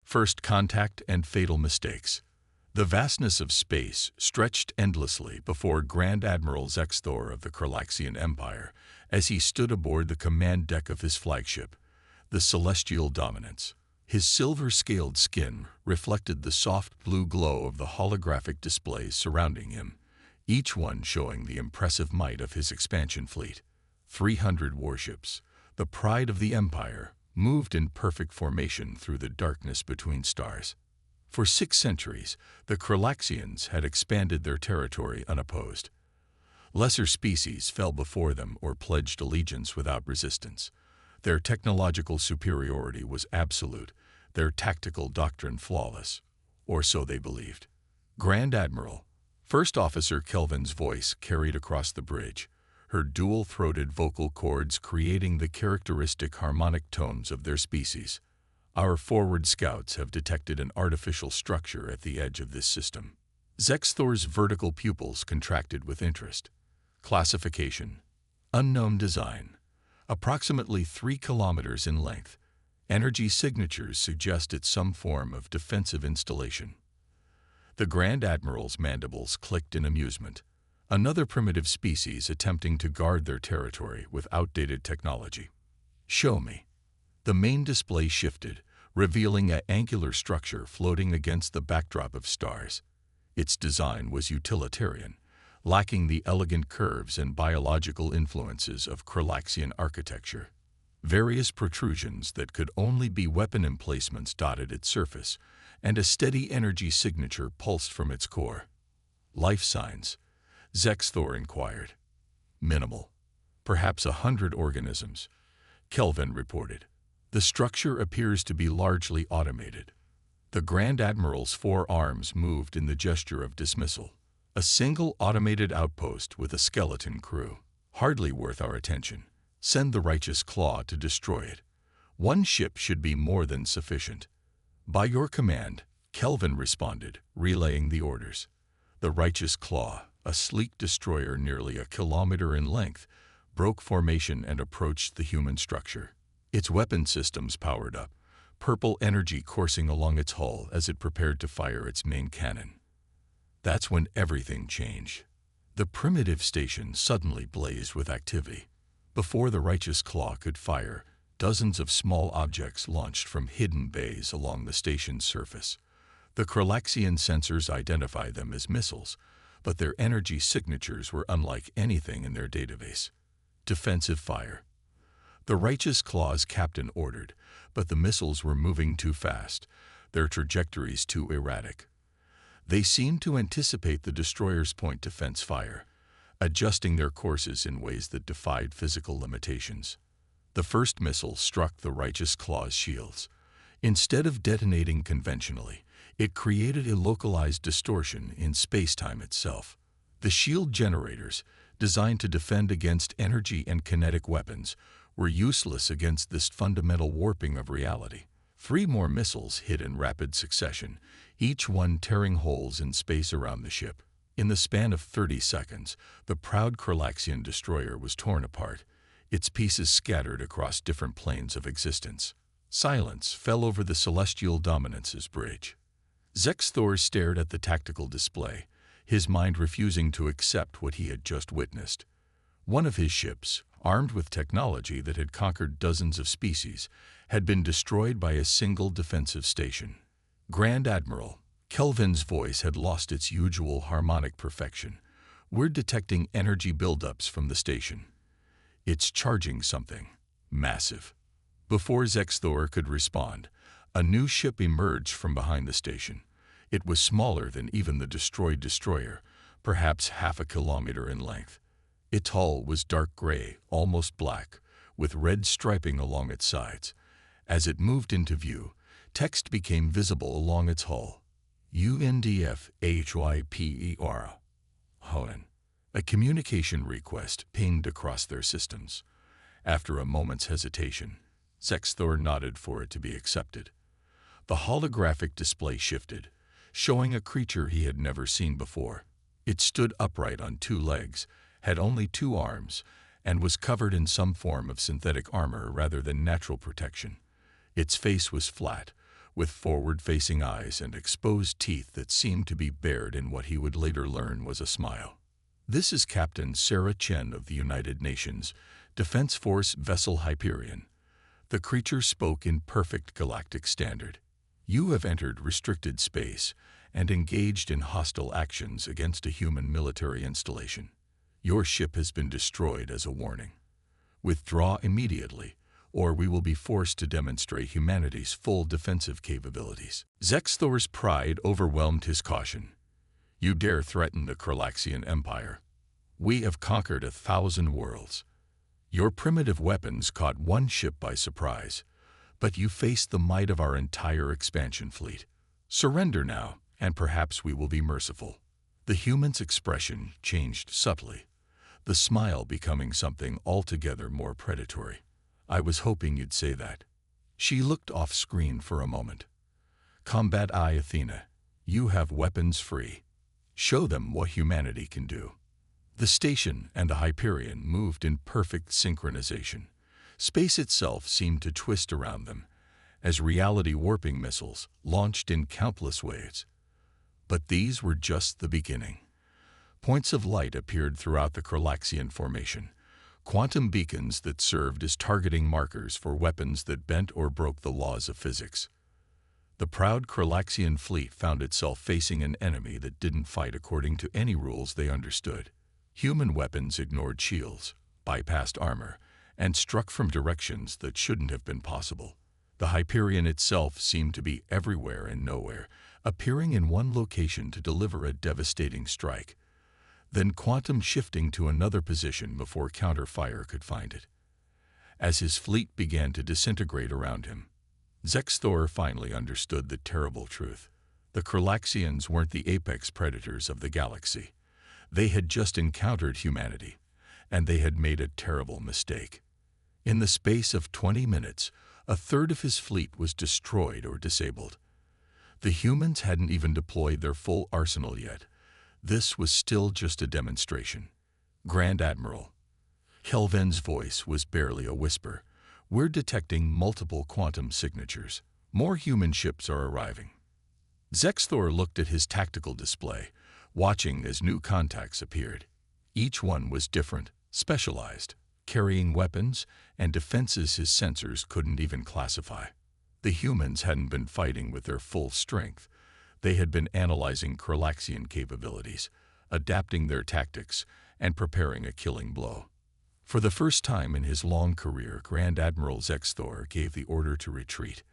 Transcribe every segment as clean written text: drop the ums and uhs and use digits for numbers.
First contact and fatal mistakes. The vastness of space stretched endlessly before Grand Admiral Zexthor of the Kralaxian Empire as he stood aboard the command deck of his flagship, the Celestial Dominance. His silver-scaled skin reflected the soft blue glow of the holographic displays surrounding him, each one showing the impressive might of his expansion fleet. 300 warships, the pride of the Empire, moved in perfect formation through the darkness between stars. For 6 centuries, the Kralaxians had expanded their territory unopposed. Lesser species fell before them or pledged allegiance without resistance. Their technological superiority was absolute, their tactical doctrine flawless, or so they believed. Grand Admiral, First Officer Kelvin's voice carried across the bridge, her dual-throated vocal cords creating the characteristic harmonic tones of their species. Our forward scouts have detected an artificial structure at the edge of this system. Zexthor's vertical pupils contracted with interest. Classification: unknown design. Approximately 3 kilometers in length. Energy signatures suggest it's some form of defensive installation. The Grand Admiral's mandibles clicked in amusement. Another primitive species attempting to guard their territory with outdated technology. Show me. The main display shifted, revealing an angular structure floating against the backdrop of stars. Its design was utilitarian, lacking the elegant curves and biological influences of Kralaxian architecture. Various protrusions that could only be weapon emplacements dotted its surface, and a steady energy signature pulsed from its core. Life signs? Zexthor inquired. Minimal. Perhaps 100 organisms, Kelvin reported. The structure appears to be largely automated. The Grand Admiral's 4 arms moved in the gesture of dismissal. A single automated outpost with a skeleton crew. Hardly worth our attention. Send the Righteous Claw to destroy it. 1 ship should be more than sufficient. By your command, Kelvin responded, relaying the orders. The Righteous Claw, a sleek destroyer nearly 1 kilometer in length, broke formation and approached the human structure. Its weapon systems powered up, purple energy coursing along its hull as it prepared to fire its main cannon. That's when everything changed. The primitive station suddenly blazed with activity. Before the Righteous Claw could fire, dozens of small objects launched from hidden bays along the station's surface. The Kralaxian sensors identified them as missiles, but their energy signatures were unlike anything in their database. Defensive fire. The Righteous Claw's captain ordered, but the missiles were moving too fast, their trajectories too erratic. They seemed to anticipate the destroyer's point defense fire, adjusting their courses in ways that defied physical limitations. The first missile struck the Righteous Claw's shields. Instead of detonating conventionally, it created a localized distortion in space-time itself. The shield generators, designed to defend against energy and kinetic weapons, were useless against this fundamental warping of reality. 3 more missiles hit in rapid succession, each one tearing holes in space around the ship. In the span of 30 seconds, the proud Kralaxian destroyer was torn apart, its pieces scattered across different planes of existence. Silence fell over the Celestial Dominance's bridge. Zexthor stared at the tactical display, his mind refusing to accept what he had just witnessed. One of his ships, armed with technology that had conquered dozens of species, had been destroyed by a single defensive station. Grand Admiral, Kelvin's voice had lost its usual harmonic perfection. We're detecting energy buildups from the station. It's charging something massive. Before Zexthor could respond, a new ship emerged from behind the station. It was smaller than even the destroyed destroyer, perhaps half a kilometer in length. Its hull was dark gray, almost black, with red striping along its sides. As it moved into view, text became visible along its hull. UNDF-HYPER. Hoenn. A communication request pinged across their systems. After a moment's hesitation, Zexthor nodded for it to be accepted. The holographic display shifted, showing a creature he had never seen before. It stood upright on 2 legs, had only 2 arms, and was covered in some form of synthetic armor rather than natural protection. Its face was flat, with forward-facing eyes and exposed teeth that seemed to be bared in what he would later learn was a smile. "This is Captain Sarah Chen of the United Nations Defense Force vessel Hyperion." The creature spoke in perfect galactic standard. "You have entered restricted space and engaged in hostile actions against a human military installation. Your ship has been destroyed as a warning. Withdraw immediately, or we will be forced to demonstrate humanity's full defensive capabilities." Zexthor's pride overwhelmed his caution. "You dare threaten the Kralaxian Empire? We have conquered 1,000 worlds. Your primitive weapons caught one ship by surprise, but you faced the might of our entire expansion fleet. Surrender now, and perhaps we will be merciful." The human's expression changed subtly, the smile becoming something altogether more predatory. "I was hoping you'd say that." She looked off-screen for a moment. "Combat Eye Athena, you have weapons free. Show them what humanity can do." The station and the Hyperion moved in perfect synchronization. Space itself seemed to twist around them, as reality-warping missiles launched in countless waves. But these were just the beginning. Points of light appeared throughout the Kralaxian formation, quantum beacons that served as targeting markers for weapons that bent or broke the laws of physics. The proud Kralaxian fleet found itself facing an enemy that didn't fight according to any rules they understood. Human weapons ignored shields, bypassed armor, and struck from directions that shouldn't have been possible. The Hyperion itself seemed to be everywhere and nowhere, appearing in one location to deliver a devastating strike, then quantum shifting to another position before counter-fire could find it. As his fleet began to disintegrate around him, Zexthor finally understood the terrible truth. The Kralaxians weren't the apex predators of the galaxy. They had just encountered humanity, and they had made a terrible mistake. In the space of 20 minutes, a third of his fleet was destroyed or disabled. The humans hadn't even deployed their full arsenal yet. This was still just a demonstration. "Grand Admiral." Helven's voice was barely a whisper. "We're detecting multiple quantum signatures. More human ships are arriving." Zexthor looked at his tactical display, watching as new contacts appeared. Each one was different, specialized, carrying weapons and defenses his sensors couldn't even classify. The humans hadn't been fighting with their full strength. They had been analyzing Kralaxian capabilities, adapting their tactics, and preparing a killing blow. For the first time in his long career, Grand Admiral Zexthor gave the order to retreat.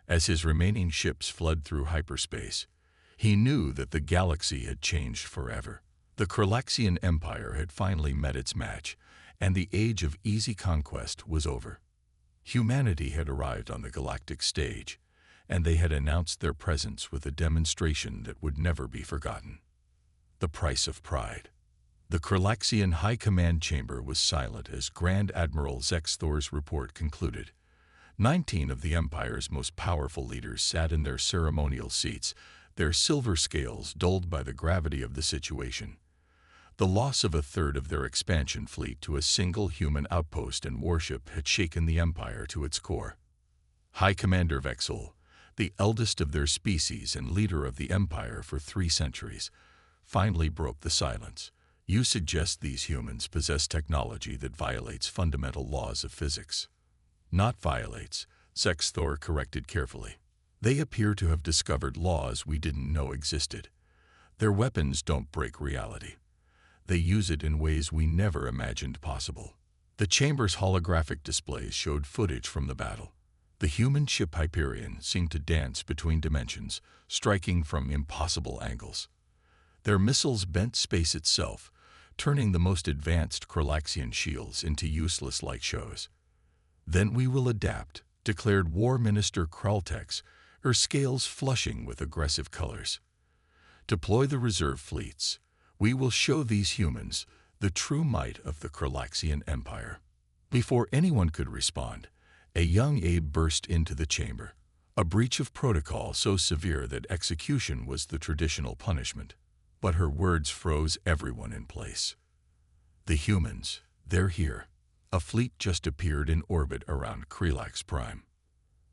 As his remaining ships fled through hyperspace, he knew that the galaxy had changed forever. The Kralaxian Empire had finally met its match, and the age of easy conquest was over. Humanity had arrived on the galactic stage, and they had announced their presence with a demonstration that would never be forgotten. The price of pride. The Kralaxian High Command Chamber was silent as Grand Admiral Zexthor's report concluded. 19 of the Empire's most powerful leaders sat in their ceremonial seats, their silver scales dulled by the gravity of the situation. The loss of a third of their expansion fleet to a single human outpost and warship had shaken the Empire to its core. High Commander Vexel, the eldest of their species and leader of the Empire for 3 centuries, finally broke the silence. "You suggest these humans possess technology that violates fundamental laws of physics." "Not violates," Zexthor corrected carefully. "They appear to have discovered laws we didn't know existed. Their weapons don't break reality. They use it in ways we never imagined possible." The chamber's holographic displays showed footage from the battle. The human ship Hyperion seemed to dance between dimensions, striking from impossible angles. Their missiles bent space itself, turning the most advanced Kralaxian shields into useless light shows. "Then we will adapt," declared War Minister Kraltex, her scales flushing with aggressive colors. "Deploy the reserve fleets. We will show these humans the true might of the Kralaxian Empire." Before anyone could respond, a young Abe burst into the chamber, a breach of protocol so severe that execution was the traditional punishment. But her words froze everyone in place. "The humans, they're here." A fleet just appeared in orbit around Krelax Prime.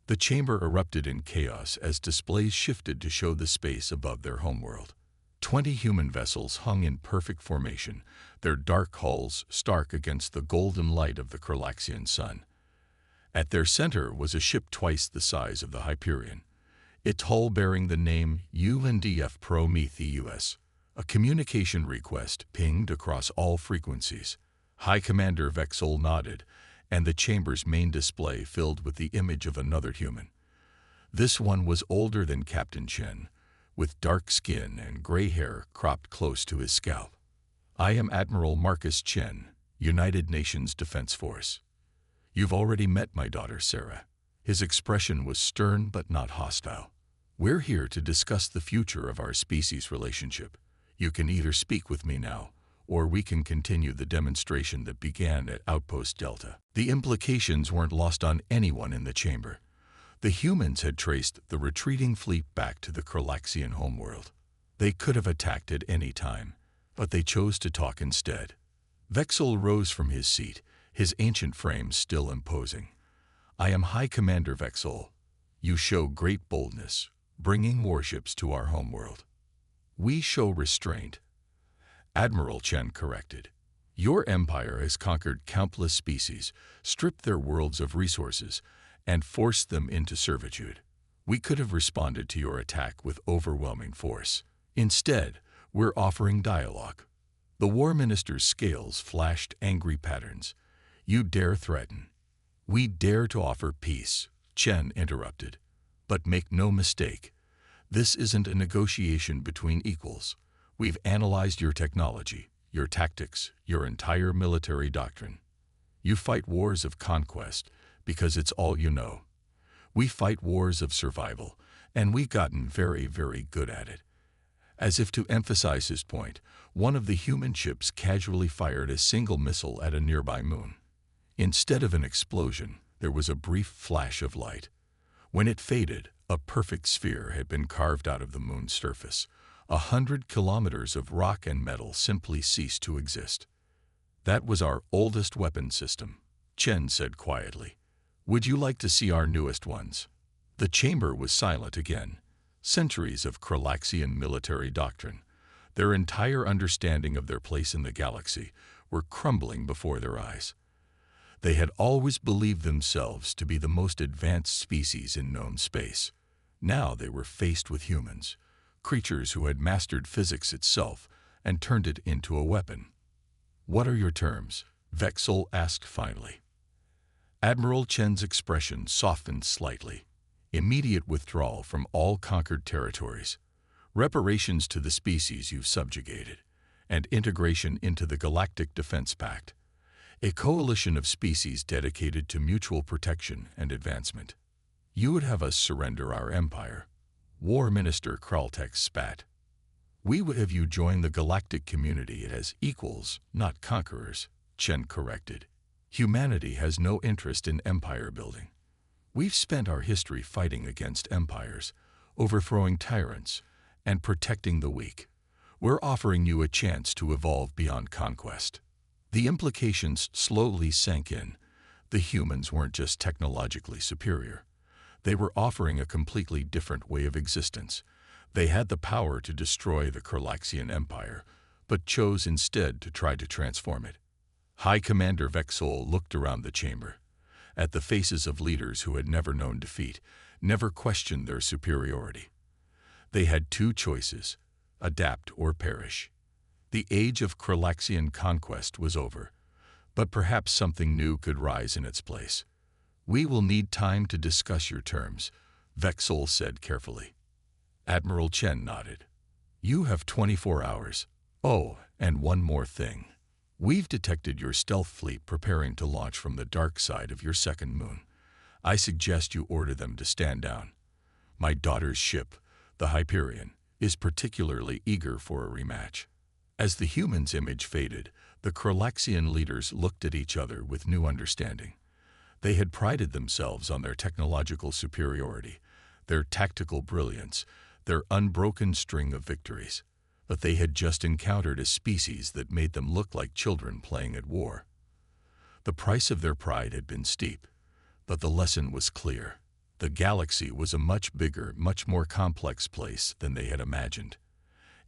The chamber erupted in chaos as displays shifted to show the space above their homeworld. 20 human vessels hung in perfect formation, their dark hulls stark against the golden light of the Galaxian sun. At their center was a ship twice the size of the Hyperion, its hull bearing the name UNDF Prometheus. A communication request pinged across all frequencies. High Commander Vexol nodded, and the chamber's main display filled with the image of another human. This one was older than Captain Chen, with dark skin and gray hair cropped close to his scalp. "I am Admiral Marcus Chen, United Nations Defense Force. You've already met my daughter Sarah." His expression was stern but not hostile. "We're here to discuss the future of our species relationship. You can either speak with me now, or we can continue the demonstration that began at Outpost Delta." The implications weren't lost on anyone in the chamber. The humans had traced the retreating fleet back to the Galaxian homeworld. They could have attacked at any time, but they chose to talk instead. Vexol rose from his seat, his ancient frame still imposing. "I am High Commander Vexol. You show great boldness, bringing warships to our homeworld." "We show restraint," Admiral Chen corrected. "Your empire has conquered countless species, stripped their worlds of resources, and forced them into servitude. We could have responded to your attack with overwhelming force. Instead, we're offering dialogue." The War Minister's scales flashed angry patterns. "You dare threaten. We dare to offer peace," Chen interrupted. "But make no mistake, this isn't a negotiation between equals. We've analyzed your technology, your tactics, your entire military doctrine. You fight wars of conquest because it's all you know. We fight wars of survival, and we've gotten very, very good at it." As if to emphasize his point, one of the human ships casually fired a single missile at a nearby moon. Instead of an explosion, there was a brief flash of light. When it faded, a perfect sphere had been carved out of the moon's surface. 100 kilometers of rock and metal simply ceased to exist. "That was our oldest weapon system," Chen said quietly. "Would you like to see our newest ones?" The chamber was silent again. Centuries of Galaxian military doctrine, their entire understanding of their place in the galaxy, were crumbling before their eyes. They had always believed themselves to be the most advanced species in known space. Now they were faced with humans, creatures who had mastered physics itself and turned it into a weapon. "What are your terms?" Vexol asked finally. Admiral Chen's expression softened slightly. "Immediate withdrawal from all conquered territories, reparations to the species you've subjugated, and integration into the Galactic Defense Pact, a coalition of species dedicated to mutual protection and advancement." "You would have us surrender our empire," War Minister Kraltek spat. "We would have you join the galactic community as equals, not conquerors," Chen corrected. "Humanity has no interest in empire building. We've spent our history fighting against empires, overthrowing tyrants, and protecting the weak. We're offering you a chance to evolve beyond conquest." The implications slowly sank in. The humans weren't just technologically superior. They were offering a completely different way of existence. They had the power to destroy the Galaxian Empire, but chose instead to try to transform it. High Commander Vexol looked around the chamber, at the faces of leaders who had never known defeat, never questioned their superiority. They had two choices: adapt or perish. The age of Galaxian conquest was over, but perhaps something new could rise in its place. "We will need time to discuss your terms," Vexol said carefully. Admiral Chen nodded. "You have 24 hours. Oh, and one more thing. We've detected your stealth fleet preparing to launch from the dark side of your second moon. I suggest you order them to stand down. My daughter's ship, the Hyperion, is particularly eager for a rematch." As the humans' image faded, the Galaxian leaders looked at each other with new understanding. They had prided themselves on their technological superiority, their tactical brilliance, their unbroken string of victories. But they had just encountered a species that made them look like children playing at war. The price of their pride had been steep, but the lesson was clear. The galaxy was a much bigger, much more complex place than they had imagined,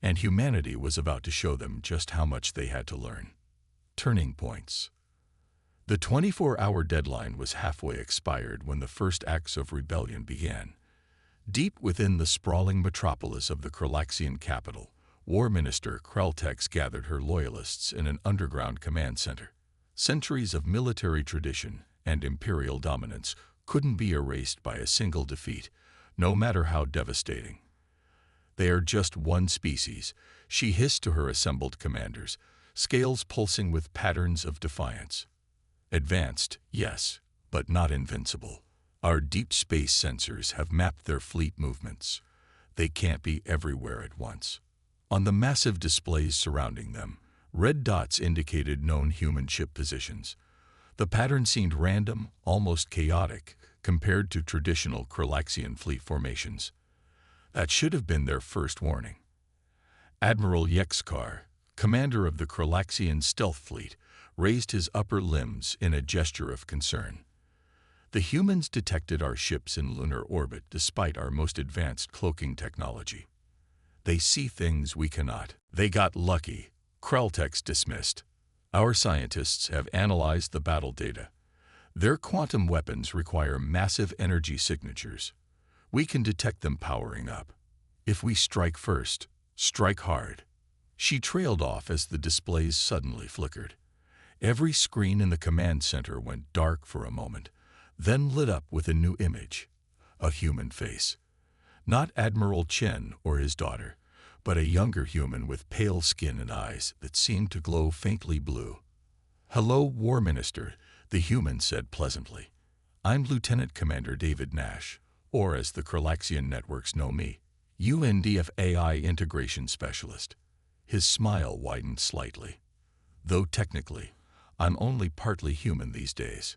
and humanity was about to show them just how much they had to learn. Turning points. The 24-hour deadline was halfway expired when the first acts of rebellion began. Deep within the sprawling metropolis of the Kralaxian capital, War Minister Kraltex gathered her loyalists in an underground command center. Centuries of military tradition and imperial dominance couldn't be erased by a single defeat, no matter how devastating. "They are just one species," she hissed to her assembled commanders, scales pulsing with patterns of defiance. "Advanced, yes, but not invincible. Our deep space sensors have mapped their fleet movements. They can't be everywhere at once." On the massive displays surrounding them, red dots indicated known human ship positions. The pattern seemed random, almost chaotic, compared to traditional Kralaxian fleet formations. That should have been their first warning. Admiral Yexkar, commander of the Kralaxian stealth fleet, raised his upper limbs in a gesture of concern. "The humans detected our ships in lunar orbit despite our most advanced cloaking technology. They see things we cannot. They got lucky," Kraltex dismissed. "Our scientists have analyzed the battle data. Their quantum weapons require massive energy signatures. We can detect them powering up. If we strike first, strike hard." She trailed off as the displays suddenly flickered. Every screen in the command center went dark for a moment, then lit up with a new image. A human face. Not Admiral Chen or his daughter, but a younger human with pale skin and eyes that seemed to glow faintly blue. "Hello, War Minister," the human said pleasantly. "I'm Lieutenant Commander David Nash, or as the Kralaxian networks know me, UNDF AI Integration Specialist." His smile widened slightly. "Though technically, I'm only partly human these days."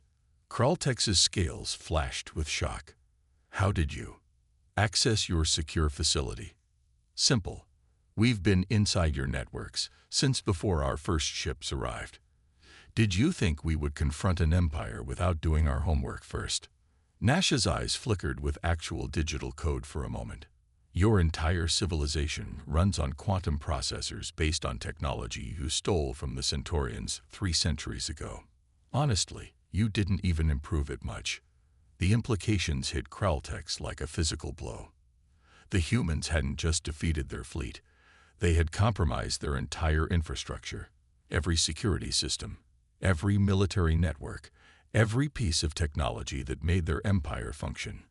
Kraltex's scales flashed with shock. "How did you access your secure facility?" "Simple. We've been inside your networks since before our first ships arrived. Did you think we would confront an empire without doing our homework first?" Nash's eyes flickered with actual digital code for a moment. "Your entire civilization runs on quantum processors based on technology you stole from the Centaurians 3 centuries ago. Honestly, you didn't even improve it much." The implications hit Kraltex like a physical blow. The humans hadn't just defeated their fleet. They had compromised their entire infrastructure, every security system, every military network, every piece of technology that made their empire function.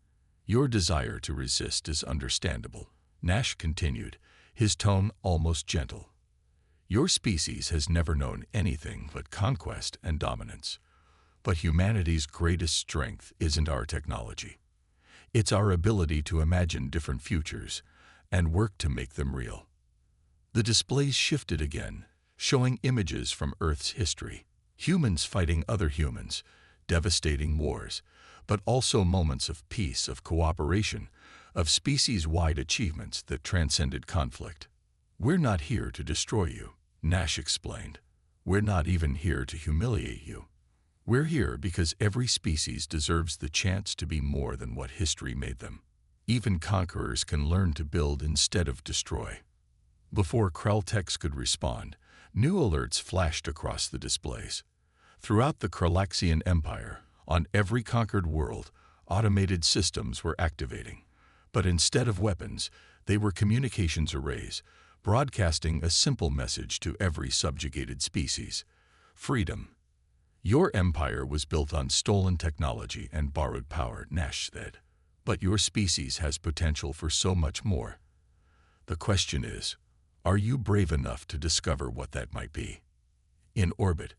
"Your desire to resist is understandable," Nash continued, his tone almost gentle. "Your species has never known anything but conquest and dominance. But humanity's greatest strength isn't our technology. It's our ability to imagine different futures and work to make them real." The displays shifted again, showing images from Earth's history. Humans fighting other humans, devastating wars, but also moments of peace, of cooperation, of species-wide achievements that transcended conflict. "We're not here to destroy you," Nash explained. "We're not even here to humiliate you. We're here because every species deserves the chance to be more than what history made them. Even conquerors can learn to build instead of destroy." Before Kraltex could respond, new alerts flashed across the displays. Throughout the Kralaxian Empire, on every conquered world, automated systems were activating. But instead of weapons, they were communications arrays, broadcasting a simple message to every subjugated species: freedom. "Your empire was built on stolen technology and borrowed power," Nash said. "But your species has potential for so much more. The question is, are you brave enough to discover what that might be?" In orbit,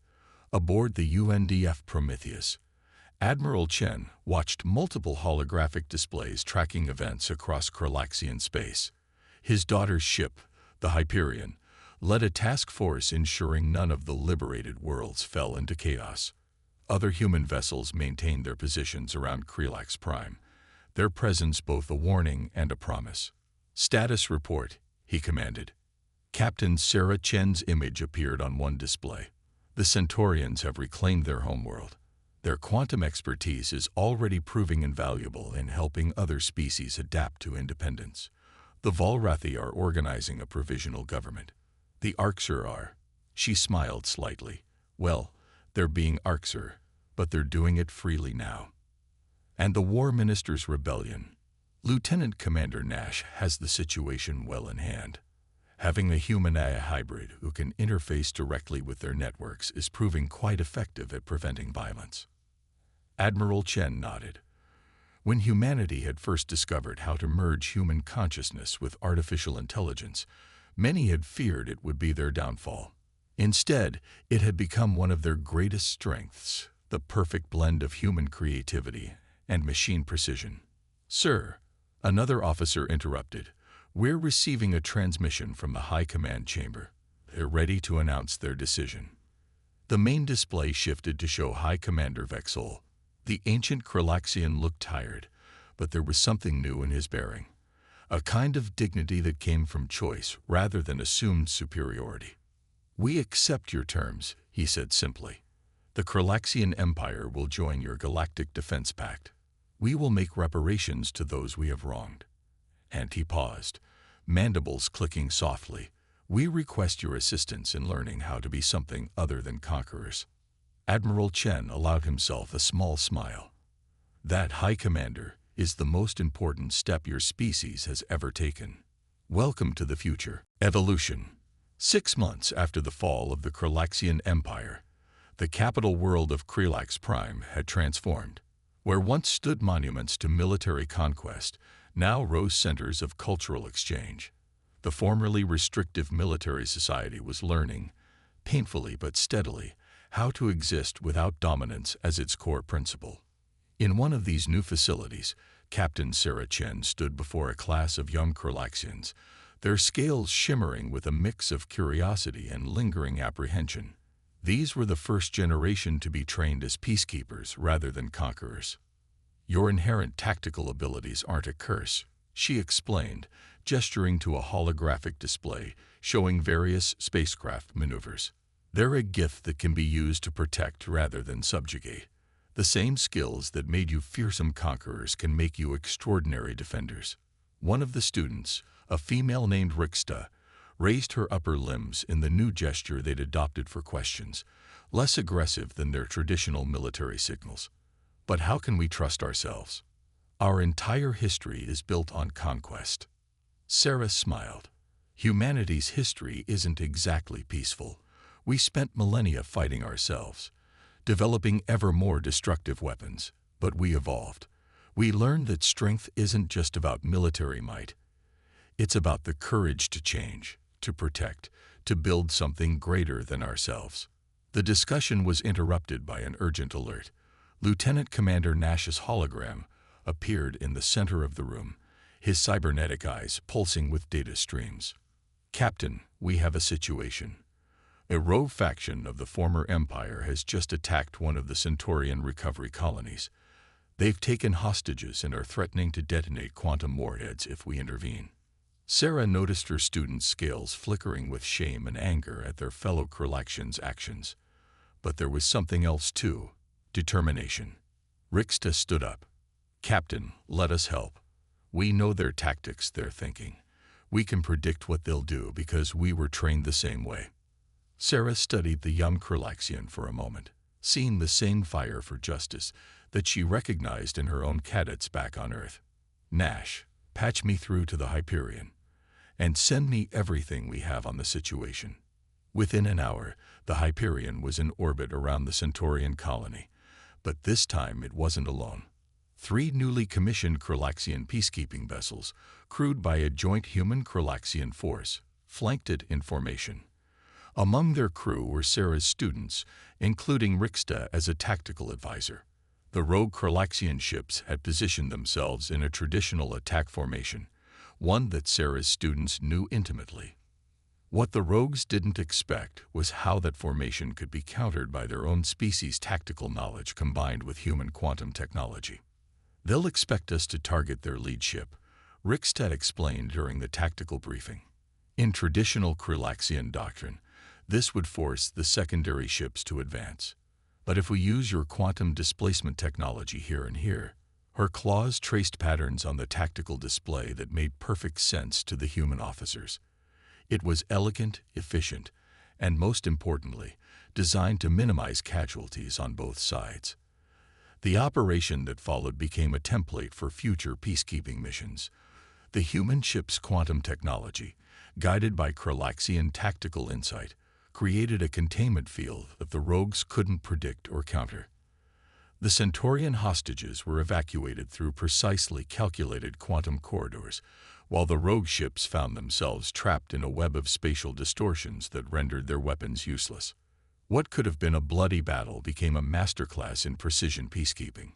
aboard the UNDF Prometheus, Admiral Chen watched multiple holographic displays tracking events across Kralaxian space. His daughter's ship, the Hyperion, led a task force ensuring none of the liberated worlds fell into chaos. Other human vessels maintained their positions around Kralax Prime, their presence both a warning and a promise. "Status report," he commanded. Captain Sarah Chen's image appeared on one display. "The Centaurians have reclaimed their homeworld. Their quantum expertise is already proving invaluable in helping other species adapt to independence. The Valrathi are organizing a provisional government. The Arxer are. She smiled slightly. Well, they're being Arxer, but they're doing it freely now. And the War Minister's rebellion. Lieutenant Commander Nash has the situation well in hand. Having a human-AI hybrid who can interface directly with their networks is proving quite effective at preventing violence. Admiral Chen nodded. When humanity had first discovered how to merge human consciousness with artificial intelligence, many had feared it would be their downfall. Instead, it had become one of their greatest strengths, the perfect blend of human creativity and machine precision. Sir, another officer interrupted, we're receiving a transmission from the High Command Chamber. They're ready to announce their decision. The main display shifted to show High Commander Vexol. The ancient Kralaxian looked tired, but there was something new in his bearing. A kind of dignity that came from choice rather than assumed superiority. We accept your terms, he said simply. The Kralaxian Empire will join your Galactic Defense Pact. We will make reparations to those we have wronged. And he paused, mandibles clicking softly. We request your assistance in learning how to be something other than conquerors. Admiral Chen allowed himself a small smile. That, High Commander, is the most important step your species has ever taken. Welcome to the future. Evolution. 6 months after the fall of the Kralaxian Empire, the capital world of Krelax Prime had transformed. Where once stood monuments to military conquest, now rose centers of cultural exchange. The formerly restrictive military society was learning, painfully but steadily, how to exist without dominance as its core principle. In one of these new facilities, Captain Sarah Chen stood before a class of young Kralaxians, their scales shimmering with a mix of curiosity and lingering apprehension. These were the first generation to be trained as peacekeepers rather than conquerors. Your inherent tactical abilities aren't a curse, she explained, gesturing to a holographic display showing various spacecraft maneuvers. They're a gift that can be used to protect rather than subjugate. The same skills that made you fearsome conquerors can make you extraordinary defenders. One of the students, a female named Rixta, raised her upper limbs in the new gesture they'd adopted for questions, less aggressive than their traditional military signals. But how can we trust ourselves? Our entire history is built on conquest. Sarah smiled. Humanity's history isn't exactly peaceful. We spent millennia fighting ourselves, developing ever more destructive weapons, but we evolved. We learned that strength isn't just about military might. It's about the courage to change, to protect, to build something greater than ourselves. The discussion was interrupted by an urgent alert. Lieutenant Commander Nash's hologram appeared in the center of the room, his cybernetic eyes pulsing with data streams. Captain, we have a situation. A rogue faction of the former Empire has just attacked one of the Centaurian recovery colonies. They've taken hostages and are threatening to detonate quantum warheads if we intervene. Sarah noticed her students' scales flickering with shame and anger at their fellow Kralaxians' actions. But there was something else too, determination. Rixta stood up. Captain, let us help. We know their tactics, their thinking. We can predict what they'll do because we were trained the same way. Sarah studied the young Kralaxian for a moment, seeing the same fire for justice that she recognized in her own cadets back on Earth. Nash, patch me through to the Hyperion, and send me everything we have on the situation. Within an hour, the Hyperion was in orbit around the Centaurian colony, but this time it wasn't alone. 3 newly commissioned Kralaxian peacekeeping vessels, crewed by a joint human-Kralaxian force, flanked it in formation. Among their crew were Sarah's students, including Rixta as a tactical advisor. The rogue Kralaxian ships had positioned themselves in a traditional attack formation, one that Sarah's students knew intimately. What the rogues didn't expect was how that formation could be countered by their own species' tactical knowledge combined with human quantum technology. They'll expect us to target their lead ship, Rixta explained during the tactical briefing. In traditional Kralaxian doctrine, this would force the secondary ships to advance. But if we use your quantum displacement technology here and here, her claws traced patterns on the tactical display that made perfect sense to the human officers. It was elegant, efficient, and most importantly, designed to minimize casualties on both sides. The operation that followed became a template for future peacekeeping missions. The human ship's quantum technology, guided by Galaxian tactical insight, created a containment field that the rogues couldn't predict or counter. The Centaurian hostages were evacuated through precisely calculated quantum corridors, while the rogue ships found themselves trapped in a web of spatial distortions that rendered their weapons useless. What could have been a bloody battle became a masterclass in precision peacekeeping.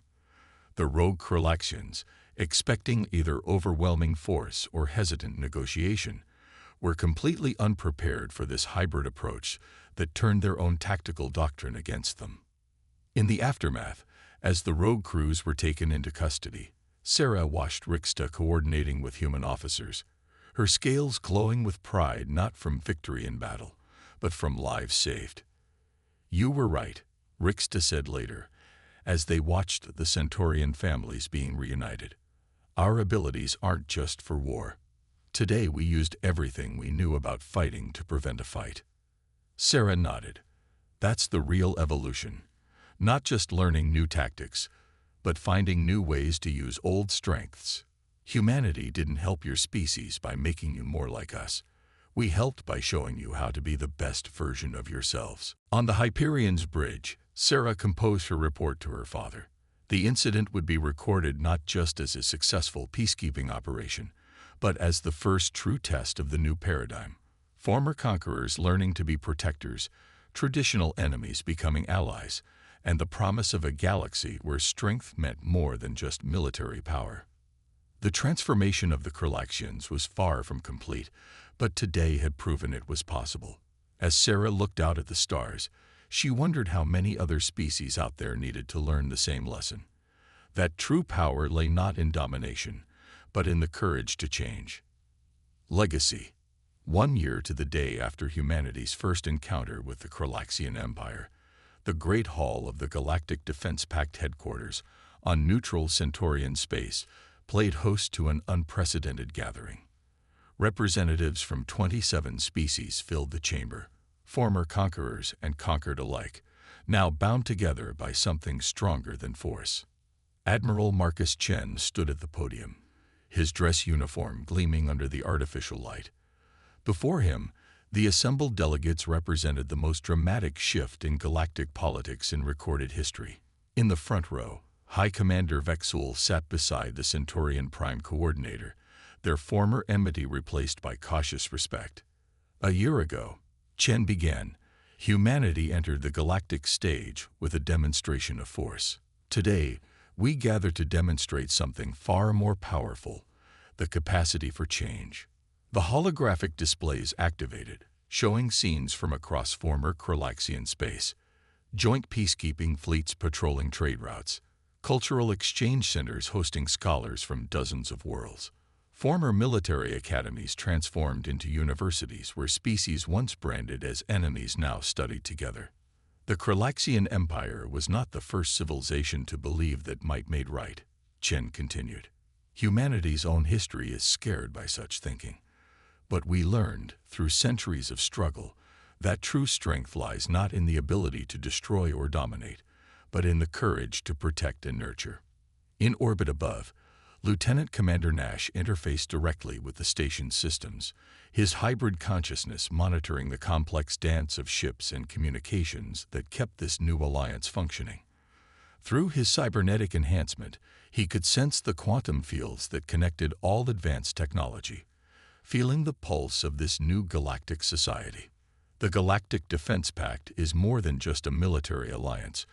The rogue Galaxians, expecting either overwhelming force or hesitant negotiation, were completely unprepared for this hybrid approach that turned their own tactical doctrine against them. In the aftermath, as the rogue crews were taken into custody, Sarah watched Rixta coordinating with human officers, her scales glowing with pride not from victory in battle, but from lives saved. "You were right," Rixta said later, as they watched the Centaurian families being reunited. "Our abilities aren't just for war. Today we used everything we knew about fighting to prevent a fight." Sarah nodded. "That's the real evolution. Not just learning new tactics, but finding new ways to use old strengths. Humanity didn't help your species by making you more like us. We helped by showing you how to be the best version of yourselves." On the Hyperion's bridge, Sarah composed her report to her father. The incident would be recorded not just as a successful peacekeeping operation, but as the first true test of the new paradigm. Former conquerors learning to be protectors, traditional enemies becoming allies, and the promise of a galaxy where strength meant more than just military power. The transformation of the Galaxians was far from complete, but today had proven it was possible. As Sarah looked out at the stars, she wondered how many other species out there needed to learn the same lesson. That true power lay not in domination, but in the courage to change. Legacy. 1 year to the day after humanity's first encounter with the Galaxian Empire, the Great Hall of the Galactic Defense Pact headquarters on neutral Centaurian space played host to an unprecedented gathering. Representatives from 27 species filled the chamber, former conquerors and conquered alike, now bound together by something stronger than force. Admiral Marcus Chen stood at the podium, his dress uniform gleaming under the artificial light. Before him, the assembled delegates represented the most dramatic shift in galactic politics in recorded history. In the front row, High Commander Vexul sat beside the Centaurian Prime Coordinator, their former enmity replaced by cautious respect. "A year ago," Chen began, "humanity entered the galactic stage with a demonstration of force. Today, we gather to demonstrate something far more powerful, the capacity for change." The holographic displays activated, showing scenes from across former Galaxian space, joint peacekeeping fleets patrolling trade routes, cultural exchange centers hosting scholars from dozens of worlds, former military academies transformed into universities where species once branded as enemies now studied together. The Galaxian Empire was not the first civilization to believe that might made right, Chen continued. Humanity's own history is scared by such thinking. But we learned, through centuries of struggle, that true strength lies not in the ability to destroy or dominate, but in the courage to protect and nurture. In orbit above, Lieutenant Commander Nash interfaced directly with the station's systems, his hybrid consciousness monitoring the complex dance of ships and communications that kept this new alliance functioning. Through his cybernetic enhancement, he could sense the quantum fields that connected all advanced technology, feeling the pulse of this new galactic society. The Galactic Defense Pact is more than just a military alliance.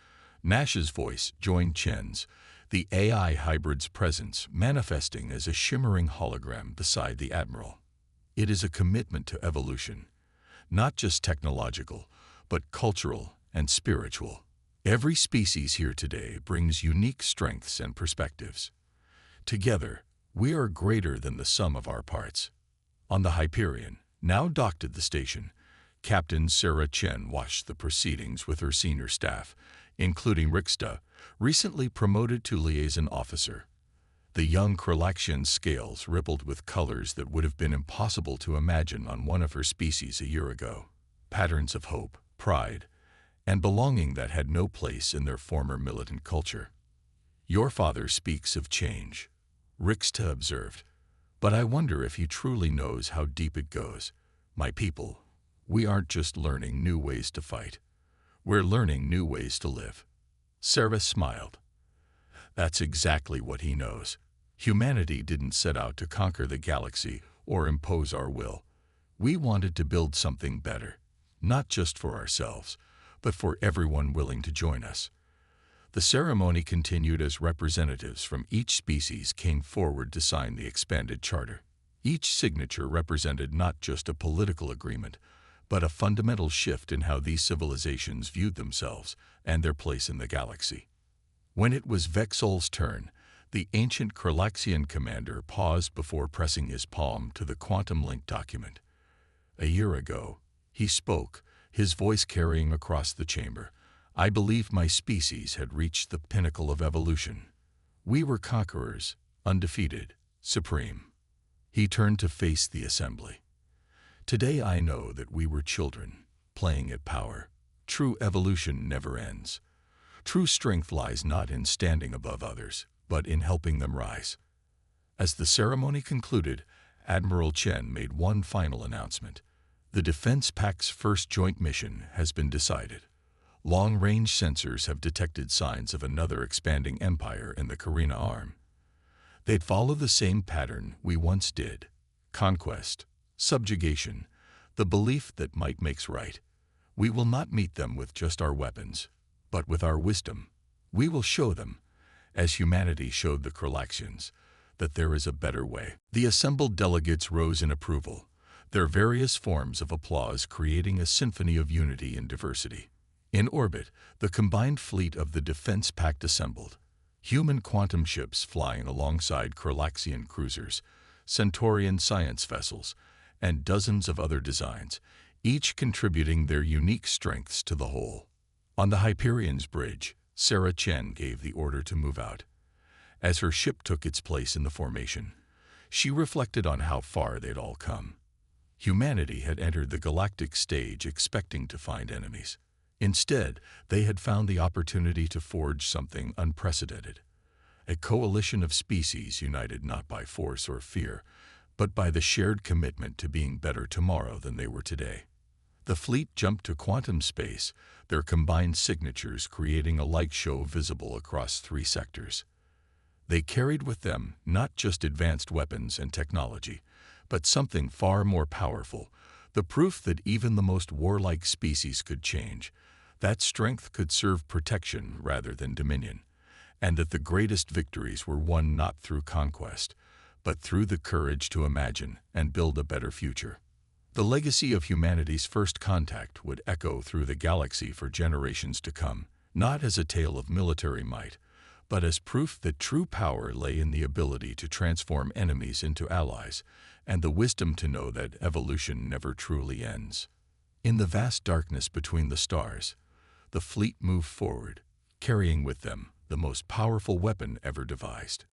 Nash's voice joined Chen's, the AI hybrid's presence manifesting as a shimmering hologram beside the Admiral. It is a commitment to evolution, not just technological, but cultural and spiritual. Every species here today brings unique strengths and perspectives. Together, we are greater than the sum of our parts. On the Hyperion, now docked at the station, Captain Sarah Chen watched the proceedings with her senior staff, including Rixta, recently promoted to liaison officer. The young Kralaxian's scales rippled with colors that would have been impossible to imagine on one of her species a year ago. Patterns of hope, pride, and belonging that had no place in their former militant culture. "Your father speaks of change," Rixta observed, "but I wonder if he truly knows how deep it goes. My people, we aren't just learning new ways to fight. We're learning new ways to live." Sarah smiled. "That's exactly what he knows. Humanity didn't set out to conquer the galaxy or impose our will. We wanted to build something better, not just for ourselves, but for everyone willing to join us." The ceremony continued as representatives from each species came forward to sign the expanded charter. Each signature represented not just a political agreement, but a fundamental shift in how these civilizations viewed themselves and their place in the galaxy. When it was Vexol's turn, the ancient Kralaxian commander paused before pressing his palm to the quantum link document. A year ago, he spoke, his voice carrying across the chamber. "I believe my species had reached the pinnacle of evolution. We were conquerors, undefeated, supreme." He turned to face the assembly. "Today I know that we were children, playing at power. True evolution never ends. True strength lies not in standing above others, but in helping them rise." As the ceremony concluded, Admiral Chen made one final announcement. "The Defense Pact's first joint mission has been decided. Long-range sensors have detected signs of another expanding empire in the Carina Arm. They'd follow the same pattern we once did: conquest, subjugation, the belief that might makes right. We will not meet them with just our weapons, but with our wisdom. We will show them, as humanity showed the Kralaxians, that there is a better way." The assembled delegates rose in approval, their various forms of applause creating a symphony of unity and diversity. In orbit, the combined fleet of the Defense Pact assembled. Human quantum ships flying alongside Kralaxian cruisers, Centaurian science vessels, and dozens of other designs, each contributing their unique strengths to the whole. On the Hyperion's bridge, Sarah Chen gave the order to move out. As her ship took its place in the formation, she reflected on how far they'd all come. Humanity had entered the galactic stage expecting to find enemies. Instead, they had found the opportunity to forge something unprecedented. A coalition of species united not by force or fear, but by the shared commitment to being better tomorrow than they were today. The fleet jumped to quantum space, their combined signatures creating a light show visible across 3 sectors. They carried with them not just advanced weapons and technology, but something far more powerful, the proof that even the most warlike species could change, that strength could serve protection rather than dominion, and that the greatest victories were won not through conquest, but through the courage to imagine and build a better future. The legacy of humanity's first contact would echo through the galaxy for generations to come, not as a tale of military might, but as proof that true power lay in the ability to transform enemies into allies, and the wisdom to know that evolution never truly ends. In the vast darkness between the stars, the fleet moved forward, carrying with them the most powerful weapon ever devised.